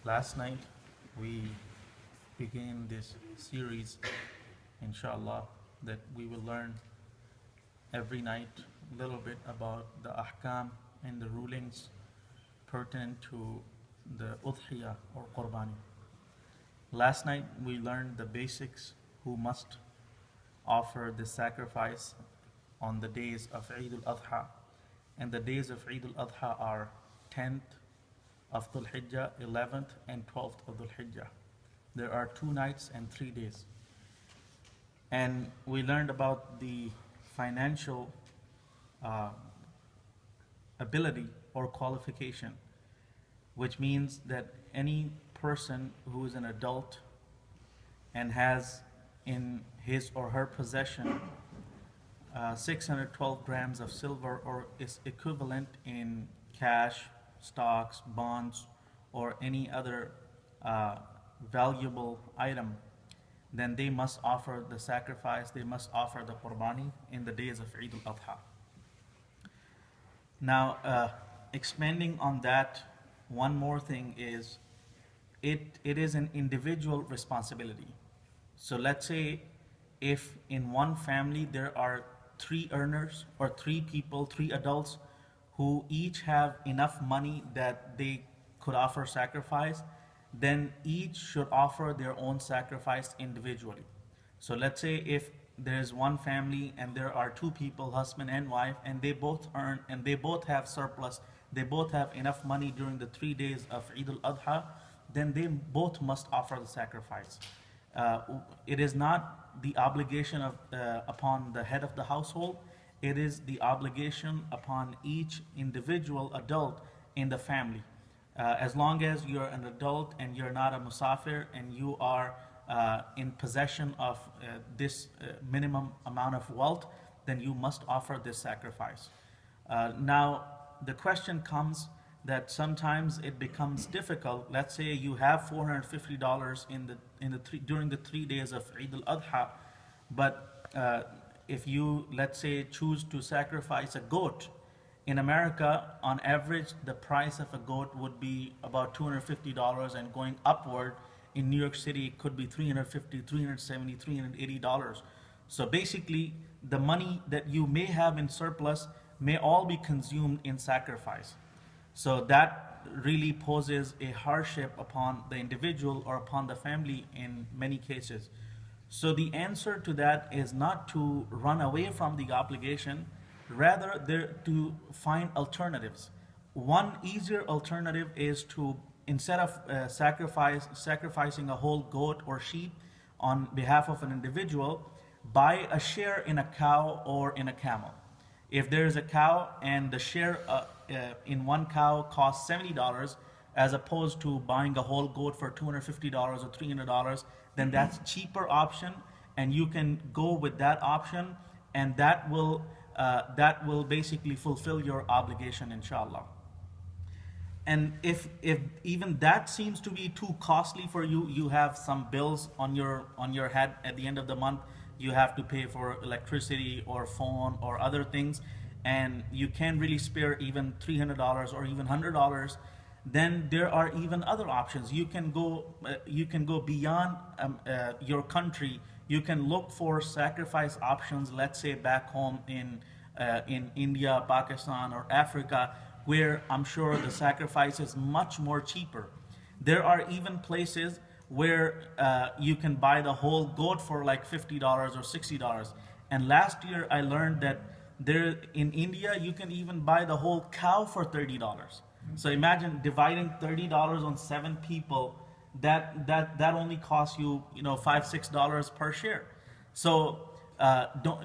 Last night we began this series, inshallah, that we will learn every night a little bit about the ahkam and the rulings pertinent to the Udh'hiya or Qurbani. Last night we learned the basics who must offer the sacrifice on the days of Eid al-Adha. And the days of Eid al-Adha are 10th of Dhul Hijjah, 11th and 12th of Dhul Hijjah. There are 2 nights and 3 days. And we learned about the financial ability or qualification, which means that any person who is an adult and has in his or her possession 612 grams of silver or is equivalent in cash, stocks, bonds, or any other valuable item, then they must offer the sacrifice, they must offer the Qurbani in the days of Eid al-Adha. Now, expanding on that, one more thing is, it is an individual responsibility. So let's say if in one family there are 3 earners or 3 people, 3 adults who each have enough money that they could offer sacrifice, then each should offer their own sacrifice individually. So let's say if there is one family and there are 2 people, husband and wife, and they both earn and they both have surplus, they both have enough money during the 3 days of Eid al-Adha, then they both must offer the sacrifice. It is not the obligation upon the head of the household. It is the obligation upon each individual adult in the family. As long as you're an adult and you're not a musafir and you are in possession of this minimum amount of wealth, then you must offer this sacrifice. Now, the question comes that sometimes it becomes difficult. Let's say you have $450 during the 3 days of Eid al-Adha, but if you, let's say, choose to sacrifice a goat, in America, on average, the price of a goat would be about $250, and going upward in New York City, it could be $350, $370, $380. So basically, the money that you may have in surplus may all be consumed in sacrifice. So that really poses a hardship upon the individual or upon the family in many cases. So the answer to that is not to run away from the obligation, rather to find alternatives. One easier alternative is to, instead of sacrificing a whole goat or sheep on behalf of an individual, buy a share in a cow or in a camel. If there is a cow and the share in one cow costs $70, as opposed to buying a whole goat for $250 or $300, then that's a cheaper option, and you can go with that option, and that will basically fulfill your obligation, inshallah. And if even that seems to be too costly for you, you have some bills on your head at the end of the month, you have to pay for electricity or phone or other things, and you can't really spare even $300 or even $100, then there are even other options. You can go beyond your country. You can look for sacrifice options, let's say back home in India, Pakistan, or Africa, where I'm sure the sacrifice is much more cheaper. There are even places where you can buy the whole goat for like $50 or $60. And last year I learned that there in India you can even buy the whole cow for $30. So imagine dividing $30 on 7 people. That only costs you $5-6 per share. So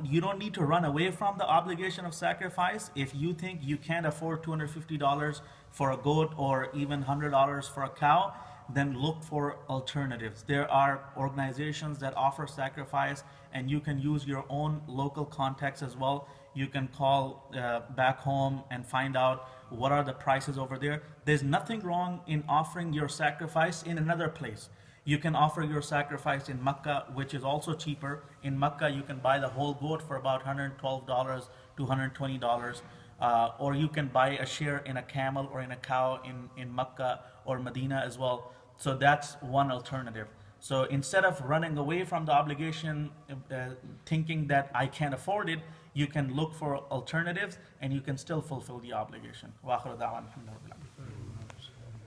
you don't need to run away from the obligation of sacrifice. If you think you can't afford $250 for a goat or even $100 for a cow, then look for alternatives. There are organizations that offer sacrifice, and you can use your own local contacts as well. You can call back home and find out what are the prices over there. There's nothing wrong in offering your sacrifice in another place. You can offer your sacrifice in Mecca, which is also cheaper. In Mecca, you can buy the whole goat for about $112 to $120. Or you can buy a share in a camel or in a cow in Mecca or Medina as well. So that's one alternative. So instead of running away from the obligation, thinking that I can't afford it, you can look for alternatives and you can still fulfill the obligation.